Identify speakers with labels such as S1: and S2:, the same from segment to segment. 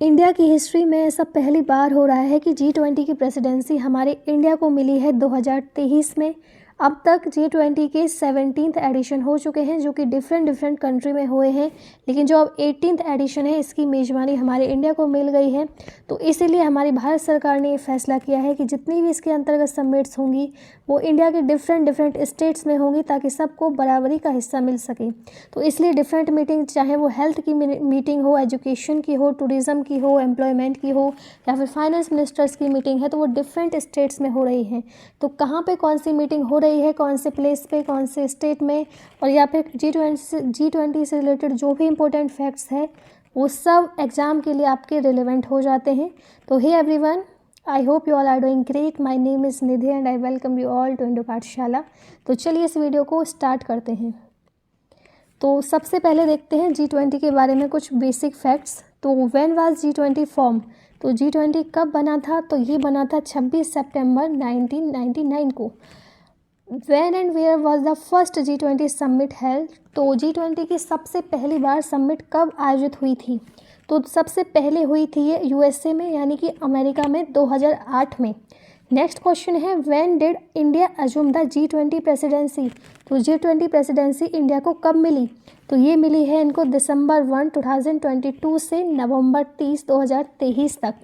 S1: India की history में ऐसा पहली बार हो रहा है कि G20 की प्रेसिडेंसी हमारे इंडिया को मिली है 2023 में। अब तक G20 के 17th एडिशन हो चुके हैं, जो कि डिफरेंट कंट्री में हुए हैं, लेकिन जो अब 18th एडिशन है इसकी मेज़बानी हमारे इंडिया को मिल गई है। तो इसीलिए हमारी भारत सरकार ने ये फैसला किया है कि जितनी भी इसके अंतर्गत समिट्स होंगी वो इंडिया के डिफरेंट स्टेट्स में होंगी, ताकि सबको बराबरी का हिस्सा मिल सके। तो इसलिए डिफरेंट मीटिंग, चाहे वो हेल्थ की मीटिंग हो, एजुकेशन की हो, टूरिज़्म की हो, एम्प्लॉयमेंट की हो, या फिर फाइनेंस मिनिस्टर्स की मीटिंग है, तो वो डिफरेंट स्टेट्स में हो रही है। तो कहाँ पे कौन सी मीटिंग हो रही है, कौन से प्लेस पे, कौन से स्टेट में, और या फिर G20 से रिलेटेड जो भी इंपॉर्टेंट फैक्ट्स है वो सब एग्ज़ाम के लिए आपके रिलेवेंट हो जाते हैं। तो hey everyone, I hope you all are doing great. My name is Nidhi and I welcome you all to Indo Pathshala. तो चलिए इस वीडियो को स्टार्ट करते हैं। तो सबसे पहले देखते हैं G20 के बारे में कुछ बेसिक फैक्ट्स। तो व्हेन वाज G20 फॉर्म, तो G20 कब बना था, तो ये बना था 26 सितंबर 1999 को। When and where was the first G20 summit held, तो G20 की सबसे पहली बार समिट कब आयोजित हुई थी, तो सबसे पहले हुई थी ये USA में, यानी कि अमेरिका में 2008 में। नेक्स्ट क्वेश्चन है, when did India assume the G20 presidency, तो G20 प्रेसिडेंसी इंडिया को कब मिली, तो ये मिली है इनको दिसंबर 1, 2022 से नवंबर 30, 2023 तक।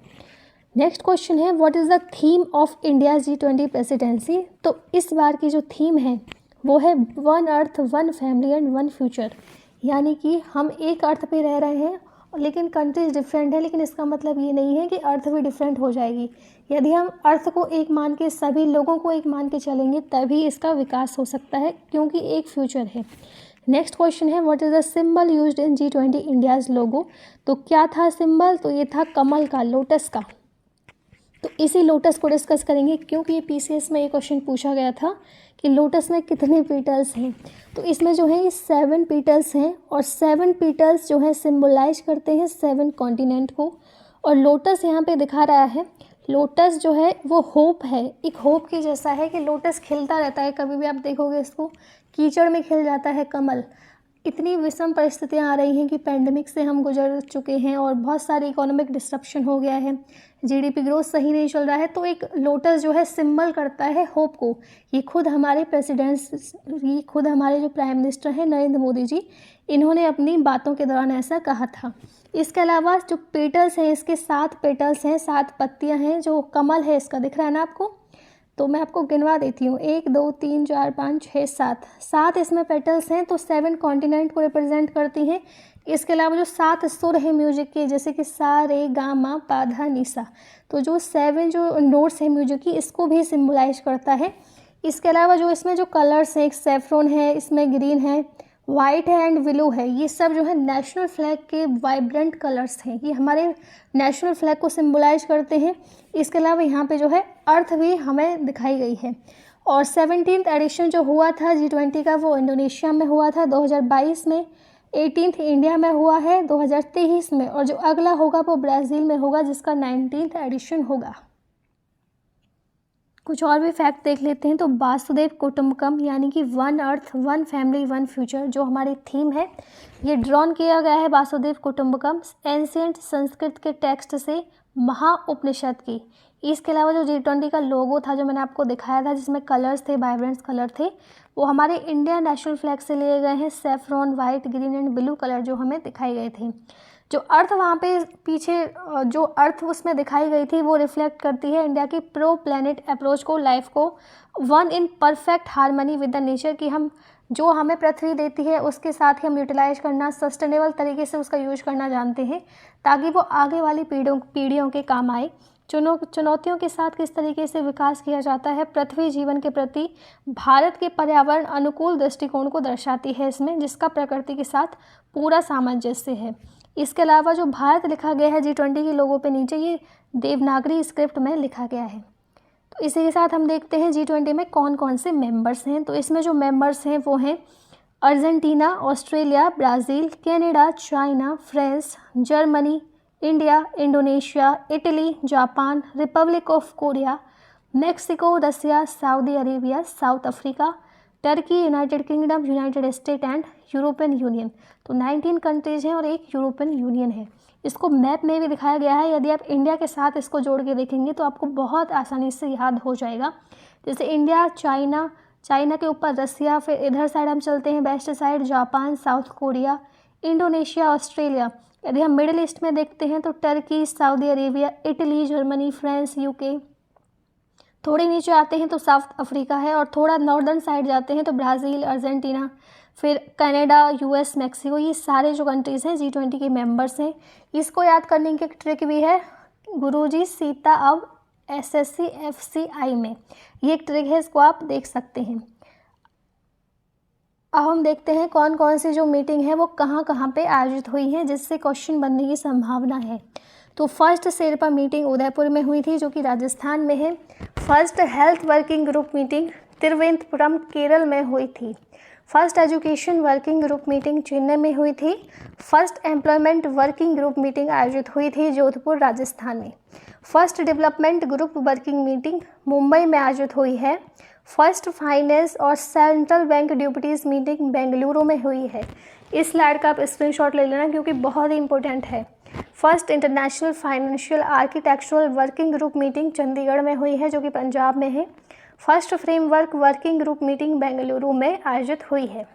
S1: नेक्स्ट क्वेश्चन है, what is the theme of India G20 presidency, तो इस बार की जो थीम है वो है one earth one family and one future, यानी कि हम एक अर्थ पे रह रहे हैं लेकिन कंट्रीज डिफरेंट है, लेकिन इसका मतलब ये नहीं है कि अर्थ भी डिफरेंट हो जाएगी। यदि हम अर्थ को एक मान के, सभी लोगों को एक मान के चलेंगे, तभी इसका विकास हो सकता है, क्योंकि एक फ्यूचर है। नेक्स्ट क्वेश्चन है, what is the symbol used in G20 India's logo, तो क्या था सिंबल, तो ये था कमल का, लोटस का। तो इसी लोटस को डिस्कस करेंगे, क्योंकि ये PCS में ये क्वेश्चन पूछा गया था कि लोटस में कितने पेटल्स हैं। तो इसमें जो है ये 7 पेटल्स हैं, और 7 पेटल्स जो है सिम्बलाइज करते हैं 7 कॉन्टिनेंट को। और लोटस यहाँ पे दिखा रहा है, लोटस जो है वो होप है, एक होप के जैसा है कि लोटस खिलता रहता है। कभी भी आप देखोगे इसको, कीचड़ में खिल जाता है कमल। इतनी विषम परिस्थितियां आ रही हैं कि पैंडमिक से हम गुजर चुके हैं और बहुत सारी इकोनॉमिक डिस्ट्रप्शन हो गया है, GDP ग्रोथ सही नहीं चल रहा है। तो एक लोटस जो है सिंबल करता है होप को। ये खुद हमारे खुद हमारे जो प्राइम मिनिस्टर हैं नरेंद्र मोदी जी, इन्होंने अपनी बातों के दौरान ऐसा कहा था। इसके अलावा जो पेटल्स हैं, इसके 7 पेटल्स हैं, 7 पत्तियां हैं। जो कमल है इसका दिख रहा है ना आपको, तो मैं आपको गिनवा देती हूँ, 1 2 3 4 5 6 7 इसमें पेटल्स हैं, तो 7 कॉन्टिनेंट को रिप्रेजेंट करती हैं। इसके अलावा जो 7 सुर हैं म्यूजिक के, जैसे कि सा रे गा मा पा धा नि सा, तो जो 7 जो नोट्स हैं म्यूजिक की, इसको भी सिम्बलाइज करता है। इसके अलावा जो इसमें जो कलर्स हैं, एक सेफ्रॉन है, इसमें ग्रीन है, वाइट है एंड ब्लू है, ये सब जो है नेशनल फ्लैग के वाइब्रेंट कलर्स हैं, ये हमारे नेशनल फ्लैग को सिम्बलाइज करते हैं। इसके अलावा यहाँ पे जो है अर्थ भी हमें दिखाई गई है। और 17th एडिशन जो हुआ था G20 का, वो इंडोनेशिया में हुआ था 2022 में। 18th इंडिया में हुआ है 2023 में, और जो अगला होगा वो ब्राज़ील में होगा, जिसका 19th एडिशन होगा। कुछ और भी फैक्ट देख लेते हैं। तो वासुदेव कुटुंबकम, यानी कि one earth one family one future, जो हमारी थीम है, ये ड्रॉन किया गया है वासुदेव कुटुंबकम एंशिएंट संस्कृत के टेक्स्ट से, महाउपनिषद की। इसके अलावा जो G20 का लोगो था, जो मैंने आपको दिखाया था, जिसमें कलर्स थे, वाइब्रेंट कलर थे, वो हमारे इंडियन नेशनल फ्लैग से लिए गए हैं। Saffron, white, green and blue colour जो हमें दिखाई गए थे। जो अर्थ वहाँ पे पीछे, जो अर्थ उसमें दिखाई गई थी, वो रिफ्लेक्ट करती है इंडिया की प्रो प्लैनेट अप्रोच को, लाइफ को one in perfect harmony with the nature, की हम जो हमें पृथ्वी देती है उसके साथ ही हम यूटिलाइज करना, सस्टेनेबल तरीके से उसका यूज करना जानते हैं, ताकि वो आगे वाली पीढ़ियों के काम आए। चुनौतियों के साथ किस तरीके से विकास किया जाता है पृथ्वी जीवन के प्रति, भारत के पर्यावरण अनुकूल दृष्टिकोण को दर्शाती है इसमें, जिसका प्रकृति के साथ पूरा सामंजस्य है। इसके अलावा जो भारत लिखा गया है G20 के लोगों पे नीचे, ये देवनागरी स्क्रिप्ट में लिखा गया है। तो इसी के साथ हम देखते हैं G20 में कौन कौन से मेंबर्स हैं। तो इसमें जो मेंबर्स हैं वो हैं Argentina, Australia, Brazil, Canada, China, France, Germany, India, Indonesia, Italy, Japan, Republic of Korea, Mexico, Russia, Saudi Arabia, South Africa, Turkey, United Kingdom, United State and European Union. तो 19 कंट्रीज हैं और एक यूरोपियन यूनियन है। इसको map में भी दिखाया गया है, यदि आप इंडिया के साथ इसको जोड़ के देखेंगे तो आपको बहुत आसानी से याद हो जाएगा। जैसे इंडिया, चाइना, चाइना के ऊपर रसिया, फिर इधर साइड हम चलते हैं west side, Japan, south Korea, Indonesia, Australia. यदि हम मिडिल ईस्ट में देखते हैं तो Turkey, Saudi Arabia, Italy, Germany, France, UK. थोड़े नीचे आते हैं तो साउथ अफ्रीका है, और थोड़ा नॉर्दर्न साइड जाते हैं तो ब्राज़ील, अर्जेंटीना, फिर कनाडा, यूएस, मैक्सिको। ये सारे जो कंट्रीज़ हैं G20 के मेंबर्स हैं। इसको याद करने की एक ट्रिक भी है, गुरुजी सीता अब SSC FCI में, ये एक ट्रिक है, इसको आप देख सकते हैं। अब हम देखते हैं कौन कौन सी जो मीटिंग है वो कहाँ कहाँ पे आयोजित हुई है, जिससे क्वेश्चन बनने की संभावना है। तो फर्स्ट शेरपा मीटिंग उदयपुर में हुई थी, जो कि राजस्थान में है। First health working group meeting Thiruvananthapuram, Kerala में हुई थी। First education working group meeting Chennai में हुई थी। First employment working group meeting आयोजित हुई थी जोधपुर, राजस्थान में। First development group working meeting Mumbai में आयोजित हुई है। फर्स्ट फाइनेंस और central bank duties meeting Bengaluru में हुई है। इस स्लाइड का आप स्क्रीनशॉट ले लेना क्योंकि बहुत ही इंपॉर्टेंट है। First international financial architectural working group meeting Chandigarh में हुई है, जो कि पंजाब में है। First framework working group meeting Bengaluru में आयोजित हुई है।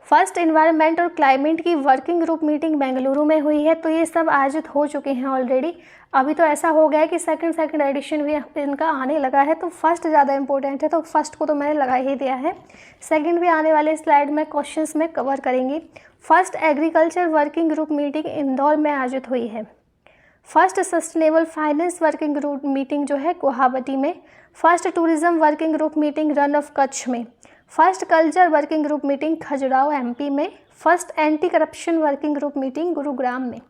S1: फर्स्ट एनवायरनमेंट और क्लाइमेट की वर्किंग ग्रुप मीटिंग बेंगलुरु में हुई है। तो ये सब आयोजित हो चुके हैं ऑलरेडी। अभी तो ऐसा हो गया है कि सेकंड एडिशन भी इनका आने लगा है, तो फर्स्ट ज़्यादा इंपॉर्टेंट है, तो फर्स्ट को तो मैंने लगा ही दिया है। सेकंड भी आने वाले स्लाइड में क्वेश्चंस में कवर करेंगे। First agriculture working group meeting Indore में आयोजित हुई है। First sustainable finance working group meeting जो है गुवाहाटी में। First tourism working group meeting Rann of Kutch में। First culture working group meeting Khajuraho MP में। First anti corruption working group meeting Gurugram में।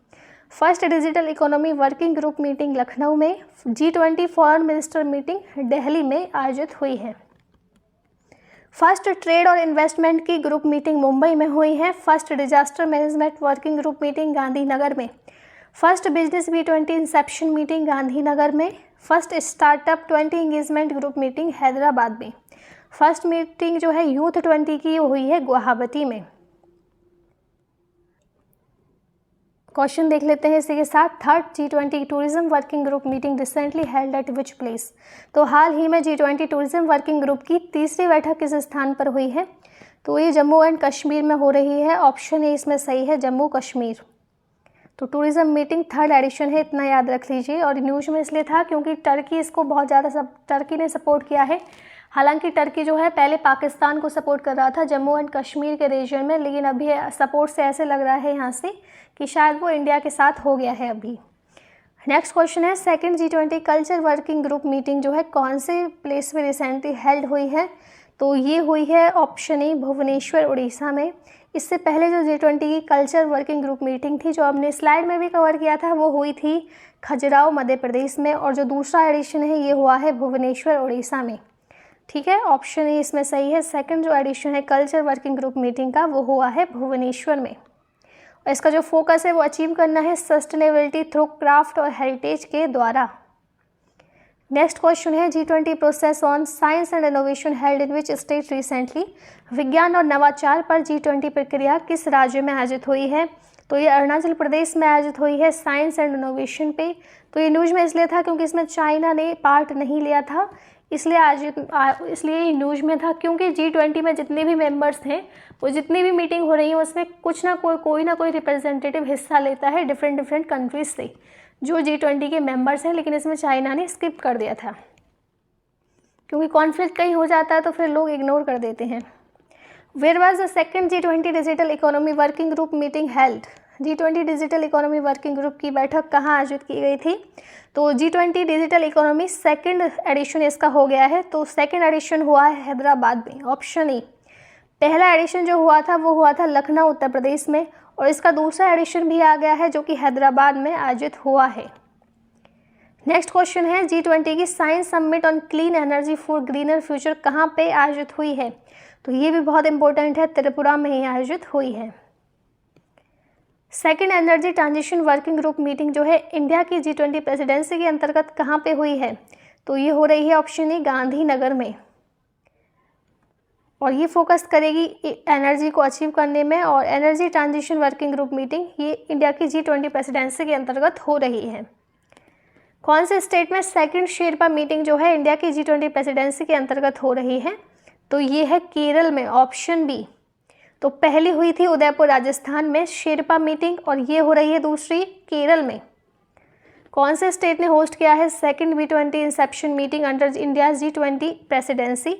S1: First digital economy working group meeting Lucknow में। G20 foreign minister meeting Delhi में आयोजित हुई है। फर्स्ट ट्रेड और इन्वेस्टमेंट की ग्रुप मीटिंग मुंबई में हुई है। First disaster management working group meeting Gandhinagar में। First business B20 inception meeting Gandhinagar में। First startup 20 engagement group meeting Hyderabad में। फर्स्ट मीटिंग जो है यूथ 20 की हुई है गुवाहाटी में। क्वेश्चन देख लेते हैं इसी के साथ। Third G20 tourism working group meeting recently held at which place. तो हाल ही में G20 टूरिज्म वर्किंग ग्रुप की तीसरी बैठक किस स्थान पर हुई है। तो ये जम्मू एंड कश्मीर में हो रही है। ऑप्शन ए इसमें सही है, जम्मू कश्मीर। तो टूरिज्म मीटिंग थर्ड एडिशन है, इतना याद रख लीजिए। और न्यूज़ में इसलिए था क्योंकि टर्की इसको बहुत ज़्यादा टर्की ने सपोर्ट किया है। हालांकि टर्की जो है पहले पाकिस्तान को सपोर्ट कर रहा था जम्मू एंड कश्मीर के रीजन में, लेकिन अभी सपोर्ट से ऐसे लग रहा है यहाँ से कि शायद वो इंडिया के साथ हो गया है अभी। नेक्स्ट क्वेश्चन है, second G20 culture working group meeting जो है कौन से प्लेस में रिसेंटली हेल्ड हुई है। तो ये हुई है ऑप्शन ए भुवनेश्वर, उड़ीसा में। इससे पहले जो G20 की कल्चर वर्किंग ग्रुप मीटिंग थी, जो हमने स्लाइड में भी कवर किया था, वो हुई थी खजुराहो मध्य प्रदेश में। और जो दूसरा एडिशन है ये हुआ है भुवनेश्वर, उड़ीसा में। ठीक है, ऑप्शन ए इसमें सही है। सेकंड जो एडिशन है कल्चर वर्किंग ग्रुप मीटिंग का वो हुआ है भुवनेश्वर में। और इसका जो फोकस है वो अचीव करना है सस्टेनेबिलिटी थ्रू क्राफ्ट और हेरिटेज के द्वारा। नेक्स्ट क्वेश्चन है, G20 process on science and innovation held in which state recently. विज्ञान और नवाचार पर G20 प्रक्रिया किस राज्य में आयोजित हुई है। तो ये अरुणाचल प्रदेश में आयोजित हुई है साइंस एंड इनोवेशन पे। तो ये न्यूज़ में इसलिए था क्योंकि इसमें चाइना ने पार्ट नहीं लिया था, इसलिए न्यूज़ में था। क्योंकि G20 में जितने भी मेंबर्स हैं, वो जितनी भी मीटिंग हो रही है उसमें कुछ ना कोई ना कोई रिप्रेजेंटेटिव हिस्सा लेता है डिफरेंट कंट्रीज से, जो G20 के मेंबर्स हैं। लेकिन इसमें चाइना ने स्किप कर दिया था, क्योंकि कॉन्फ्लिक्ट कहीं हो जाता है तो फिर लोग इग्नोर कर देते हैं। Where was the second G20 digital economy working group meeting held. G20 digital economy working group की बैठक कहाँ आयोजित की गई थी। तो G20 digital economy second edition इसका हो गया है। तो सेकंड एडिशन हुआ है हैदराबाद में, ऑप्शन ए। पहला एडिशन जो हुआ था वो हुआ था लखनऊ, उत्तर प्रदेश में। और इसका दूसरा एडिशन भी आ गया है जो कि हैदराबाद में आयोजित हुआ है। नेक्स्ट क्वेश्चन है, G20 की science summit on clean energy for greener future कहाँ पे आयोजित हुई है। तो ये भी बहुत इंपॉर्टेंट है, त्रिपुरा में ही आयोजित हुई है। Second energy transition working group meeting जो है इंडिया की G20 प्रेसिडेंसी के अंतर्गत कहाँ पे हुई है। तो ये हो रही है ऑप्शन ए गांधीनगर में। और ये फोकस करेगी एनर्जी को अचीव करने में। और energy transition working group meeting ये इंडिया की G20 प्रेसिडेंसी के अंतर्गत हो रही है। कौन से स्टेट में सेकंड शेरपा मीटिंग जो है इंडिया की G20 प्रेसिडेंसी के अंतर्गत हो रही है? तो ये है केरल में, ऑप्शन बी। तो पहली हुई थी उदयपुर राजस्थान में शेरपा मीटिंग, और ये हो रही है दूसरी केरल में। कौन से स्टेट ने होस्ट किया है second B20 inception meeting under India G20 presidency?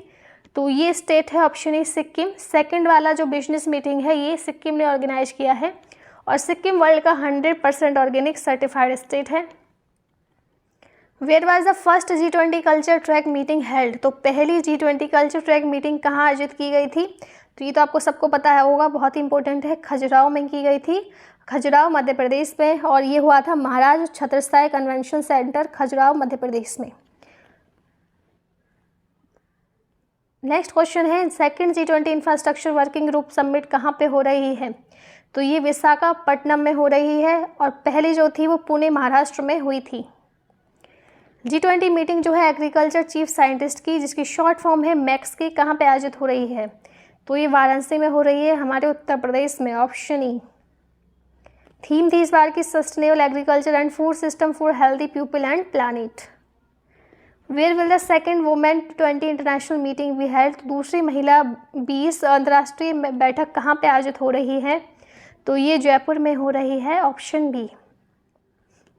S1: तो ये स्टेट है ऑप्शन ए सिक्किम। सेकंड वाला जो बिजनेस मीटिंग है ये सिक्किम ने ऑर्गेनाइज किया है, और सिक्किम वर्ल्ड का 100% ऑर्गेनिक सर्टिफाइड स्टेट है। Where was the first G20 culture track meeting held? तो पहली G20 कल्चर ट्रैक मीटिंग कहाँ आयोजित की गई थी? तो ये तो आपको सबको पता है होगा, बहुत इंपॉर्टेंट है, खजुराहो में की गई थी, खजुराहो मध्य प्रदेश में। और ये हुआ था महाराज छत्रसाल कन्वेंशन सेंटर, खजुराहो मध्य प्रदेश में। नेक्स्ट क्वेश्चन है second G20 infrastructure working group summit कहाँ पे हो रही है? तो ये विशाखापट्टनम में हो रही है, और पहली जो थी वो पुणे महाराष्ट्र में हुई थी। G20 मीटिंग जो है एग्रीकल्चर चीफ साइंटिस्ट की, जिसकी शॉर्ट फॉर्म है मैक्स की, कहाँ पे आयोजित हो रही है? तो ये वाराणसी में हो रही है, हमारे उत्तर प्रदेश में, ऑप्शन ई। थीम थी इस बार की sustainable agriculture and food system for healthy people and planet. Where will the second women 20 international meeting be held? दूसरी महिला 20 अंतर्राष्ट्रीय बैठक कहाँ पे आयोजित हो रही है? तो ये जयपुर में हो रही है, ऑप्शन बी।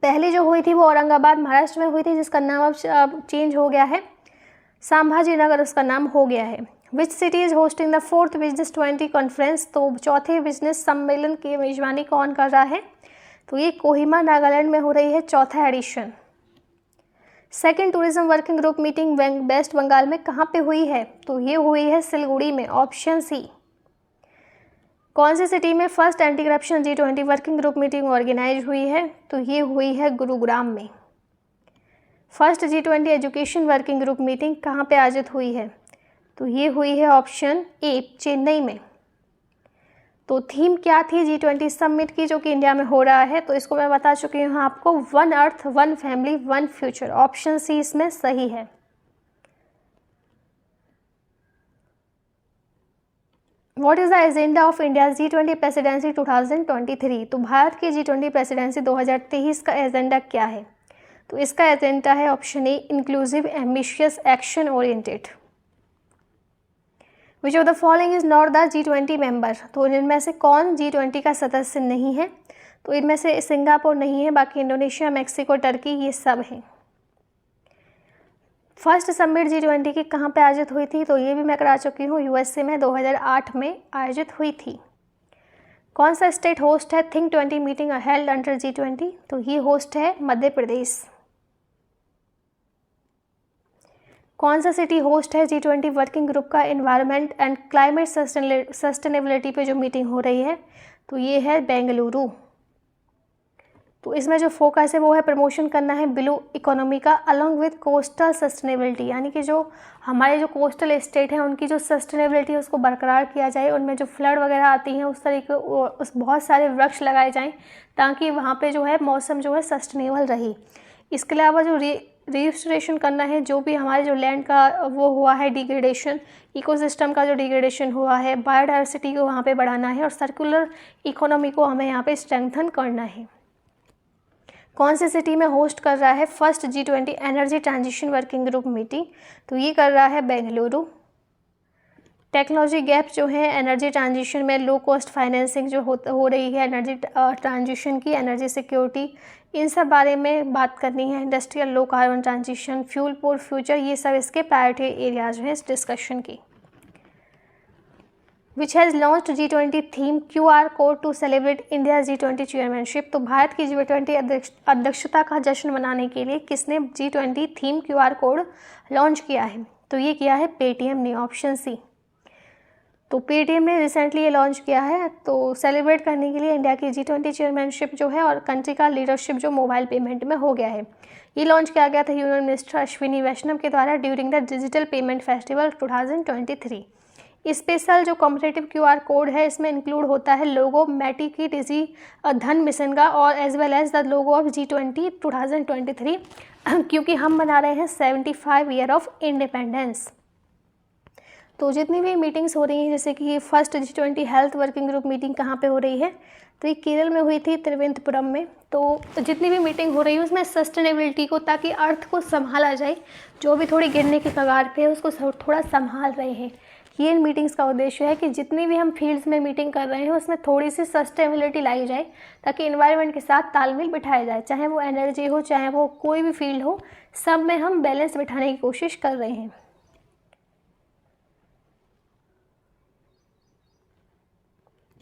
S1: पहली जो हुई थी वो औरंगाबाद महाराष्ट्र में हुई थी, जिसका नाम अब चेंज हो गया है, संभाजी नगर उसका नाम हो गया है। Which city is hosting the 4th business 20 conference? तो चौथे बिजनेस सम्मेलन की मेजबानी कौन कर रहा है? तो ये कोहिमा नागालैंड में हो रही है, चौथा edition. Second tourism working group meeting West Bengal में कहाँ पे हुई है? तो ये हुई है सिलगुड़ी में, ऑप्शन सी। कौन सी सिटी में first anti corruption G20 working group meeting organise हुई है? तो ये हुई है गुरुग्राम में। First G20 education working group meeting कहाँ पे आयोजित हुई है? तो ये हुई है ऑप्शन ए, चेन्नई में। तो थीम क्या थी G20 समिट की जो कि इंडिया में हो रहा है? तो इसको मैं बता चुकी हूँ आपको, 1 अर्थ 1 फैमिली 1 फ्यूचर, ऑप्शन सी इसमें सही है। What is the agenda of India G20 presidency 2023? तो भारत की G20 प्रेसिडेंसी 2023 का एजेंडा क्या है? तो इसका एजेंडा है option A, inclusive ambitious action oriented. Which of the following is not the G20 member? तो इनमें से कौन G20 का सदस्य नहीं है? तो इनमें से सिंगापुर नहीं है, बाकी इंडोनेशिया, मैक्सिको, टर्की ये सब हैं। फर्स्ट समिट G20 की कहाँ पे आयोजित हुई थी? तो ये भी मैं करा चुकी हूँ, USA में 2008 में आयोजित हुई थी। कौन सा स्टेट होस्ट है think 20 meeting held under G20? तो ये होस्ट है मध्य प्रदेश। कौन सा सिटी होस्ट है G20 वर्किंग ग्रुप का एनवायरनमेंट एंड क्लाइमेट सस्टेनेबिलिटी पे जो मीटिंग हो रही है? तो ये है बेंगलुरु। तो इसमें जो फोकस है वो है प्रमोशन करना है ब्लू इकोनॉमी का अलॉन्ग विद कोस्टल सस्टेनेबिलिटी, यानी कि जो हमारे जो कोस्टल स्टेट हैं उनकी जो सस्टेनेबिलिटी है उसको बरकरार किया जाए, उनमें जो फ्लड वगैरह आती हैं उस तरीके उस बहुत सारे वृक्ष लगाए जाएं ताकि वहाँ पे जो है मौसम जो है सस्टेनेबल रहे। इसके अलावा जो रिस्टोरेशन करना है, जो भी हमारे जो लैंड का वो हुआ है डिग्रेडेशन, इकोसिस्टम का जो डिग्रेडेशन हुआ है, बायोडाइवर्सिटी को वहाँ पे बढ़ाना है और सर्कुलर इकोनॉमी को हमें यहाँ पे स्ट्रेंथन करना है। कौन सी सिटी में होस्ट कर रहा है first G20 energy transition working group meeting? तो ये कर रहा है बेंगलुरु। टेक्नोलॉजी गैप जो है एनर्जी ट्रांजिशन में, लो कॉस्ट फाइनेंसिंग जो हो रही है एनर्जी ट्रांजिशन की, एनर्जी सिक्योरिटी, इन सब बारे में बात करनी है। Industrial low carbon transition, fuel for future, ये सब इसके प्रायोरिटी एरियाज हैं इस डिस्कशन की। Which has launched G20 theme QR code to celebrate India G20 chairmanship? तो भारत की G20 अध्यक्षता का जश्न मनाने के लिए किसने G20 theme QR code launch किया है? तो ये किया है पेटीएम ने, ऑप्शन सी। तो पेटीएम ने रिसेंटली ये लॉन्च किया है, तो सेलिब्रेट करने के लिए इंडिया की G20 चेयरमैनशिप जो है और कंट्री का लीडरशिप जो मोबाइल पेमेंट में हो गया है। ये लॉन्च किया गया था यूनियन मिनिस्टर अश्विनी वैष्णव के द्वारा during the digital payment festival 2023। Special जो कॉम्पिटेटिव QR कोड है इसमें इंक्लूड होता है लोगो मैटी की डिजी धन मिशन का और as well as the logo of G20 2023 क्योंकि हम मना रहे हैं 75 ईयर ऑफ इंडिपेंडेंस। तो जितनी भी मीटिंग्स हो रही हैं, जैसे कि first G20 health working group meeting कहाँ पे हो रही है, तो ये केरल में हुई थी, त्रिवेंद्रपुरम में। तो जितनी भी मीटिंग हो रही है उसमें सस्टेनेबिलिटी को, ताकि अर्थ को संभाला जाए, जो भी थोड़ी गिरने की कगार पे है उसको थोड़ा संभाल रहे हैं। ये इन मीटिंग्स का उद्देश्य है कि जितनी भी हम फील्ड्स में मीटिंग कर रहे हैं उसमें थोड़ी सी सस्टेनेबिलिटी लाई जाए, ताकि इन्वायरमेंट के साथ तालमेल बिठाया जाए, चाहे वो एनर्जी हो, चाहे वो कोई भी फील्ड हो, सब में हम बैलेंस बिठाने की कोशिश कर रहे हैं।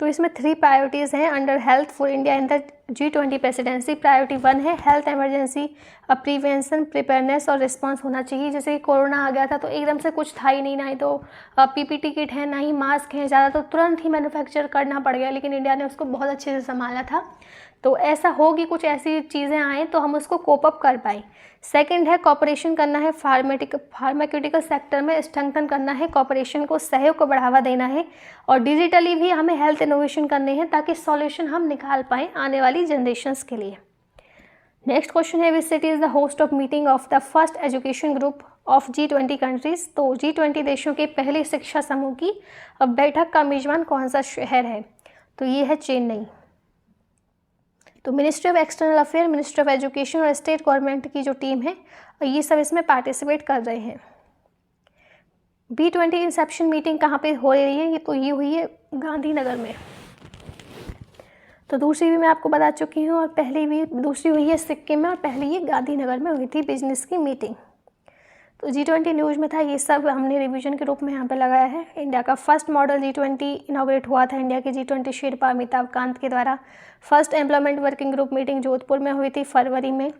S1: तो इसमें 3 प्रायोरिटीज़ हैं under health for India in the G20 presidency. Priority 1 है हेल्थ इमरजेंसी प्रिवेंशन, प्रिपेयरनेस और रिस्पांस होना चाहिए। जैसे कोरोना आ गया था तो एकदम से कुछ था ही नहीं, ना ही तो PPT किट है, ना ही मास्क है ज़्यादा, तो तुरंत ही मैन्युफैक्चर करना पड़ गया, लेकिन इंडिया ने उसको बहुत अच्छे से संभाला था। तो ऐसा हो कि कुछ ऐसी चीज़ें आएँ तो हम उसको कोप अप कर पाएँ। सेकंड है कॉपरेशन करना है, फार्मास्यूटिकल सेक्टर में स्ट्रेंथन करना है, कॉपरेशन को, सहयोग को बढ़ावा देना है, और डिजिटली भी हमें हेल्थ इनोवेशन करने हैं ताकि सॉल्यूशन हम निकाल पाएँ आने वाली जनरेशन्स के लिए। नेक्स्ट क्वेश्चन है which city is the host of meeting of the first education group of G20 countries. तो G20 देशों के पहले शिक्षा समूह की बैठक का मेजबान कौन सा शहर है, तो ये है चेन्नई। तो ministry of external affair, ministry of education और स्टेट गवर्नमेंट की जो टीम है ये सब इसमें पार्टिसिपेट कर रहे हैं। B20 इंसेप्शन मीटिंग कहाँ पे हो रही है, तो ये हुई है गांधीनगर में। तो दूसरी भी मैं आपको बता चुकी हूँ, और दूसरी हुई है सिक्किम में, और पहली ये गांधीनगर में हुई थी बिजनेस की मीटिंग। तो G20 न्यूज़ में था, ये सब हमने रिवीजन के रूप में यहाँ पे लगाया है। इंडिया का फर्स्ट मॉडल G20 इनॉग्रेट हुआ था इंडिया के G20 शेरपा अमिताभ कांत के द्वारा। First employment working group meeting Jodhpur में हुई थी फरवरी में।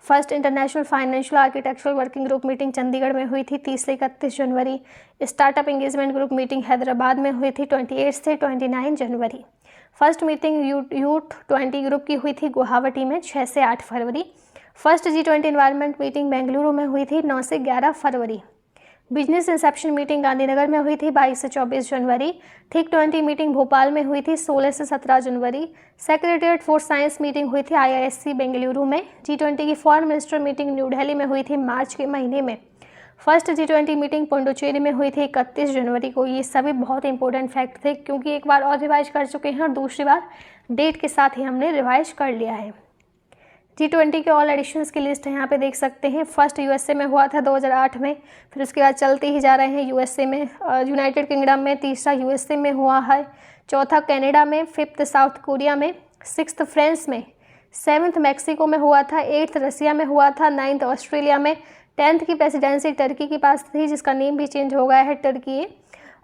S1: First international financial architectural working group meeting Chandigarh में हुई थी 30 से 31 जनवरी। Startup engagement group meeting Hyderabad में हुई थी 28 से 29 जनवरी। फर्स्ट मीटिंग यूथ 20 ग्रुप की हुई थी गुवाहाटी में 6 से 8 फरवरी। First G20 environment meeting Bengaluru में हुई थी 9 से 11 फरवरी। बिजनेस इंसेप्शन मीटिंग गांधीनगर में हुई थी 22 से 24 जनवरी। थिक 20 मीटिंग भोपाल में हुई थी 16 से 17 जनवरी। सेक्रेटरीट फॉर साइंस मीटिंग हुई थी IISc बेंगलुरु में। G20 की foreign minister meeting new Delhi में हुई थी मार्च के महीने में। फर्स्ट G20 मीटिंग पुडुचेरी में हुई थी 31 जनवरी को। ये सभी बहुत इंपॉर्टेंट फैक्ट थे, क्योंकि एक बार और रिवाइज कर चुके हैं और दूसरी बार डेट के साथ ही हमने रिवाइज कर लिया है। G20 के ऑल एडिशंस की लिस्ट है, यहाँ पे देख सकते हैं। फर्स्ट USA में हुआ था 2008 में, फिर उसके बाद चलते ही जा रहे हैं USA में, यूनाइटेड किंगडम में, तीसरा USA में हुआ है, चौथा कनाडा में, फिफ्थ साउथ कोरिया में, सिक्स्थ फ्रांस में, सेवन्थ मैक्सिको में हुआ था, एट्थ रसिया में हुआ था, नाइन्थ ऑस्ट्रेलिया में, 10th की प्रेसिडेंसी टर्की के पास थी, जिसका नेम भी चेंज हो गया है टर्की।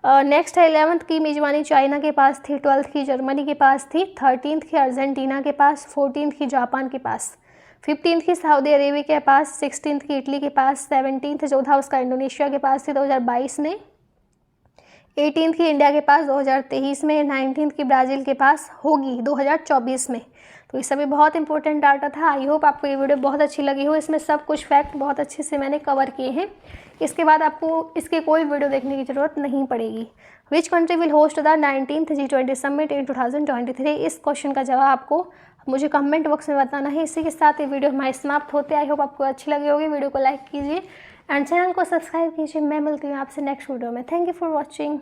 S1: नेक्स्ट है 11th की मेजबानी चाइना के पास थी, 12th की जर्मनी के पास थी, 13th की अर्जेंटीना के पास, 14th की जापान के पास, 15th की सऊदी अरेबिया के पास, 16th की इटली के पास, 17th जो था उसका इंडोनेशिया के पास थी 2022 में, 18th की इंडिया के पास 2023 में, 19th की ब्राज़ील के पास होगी 2024 में। तो ये सभी बहुत इंपॉर्टेंट डाटा था। आई होप आपको ये वीडियो बहुत अच्छी लगी हो। इसमें सब कुछ फैक्ट बहुत अच्छे से मैंने कवर किए हैं। इसके बाद आपको इसके कोई वीडियो देखने की ज़रूरत नहीं पड़ेगी। Which country will host the 19th G20 summit in 2023? इस क्वेश्चन का जवाब आपको मुझे कमेंट बॉक्स में बताना है। इसी के साथ ये वीडियो हमारी समाप्त होते। आई होप आपको अच्छी लगी होगी। वीडियो को लाइक कीजिए एंड चैनल को सब्सक्राइब कीजिए। मैं मिलती हूँ आपसे नेक्स्ट वीडियो में। Thank you for watching.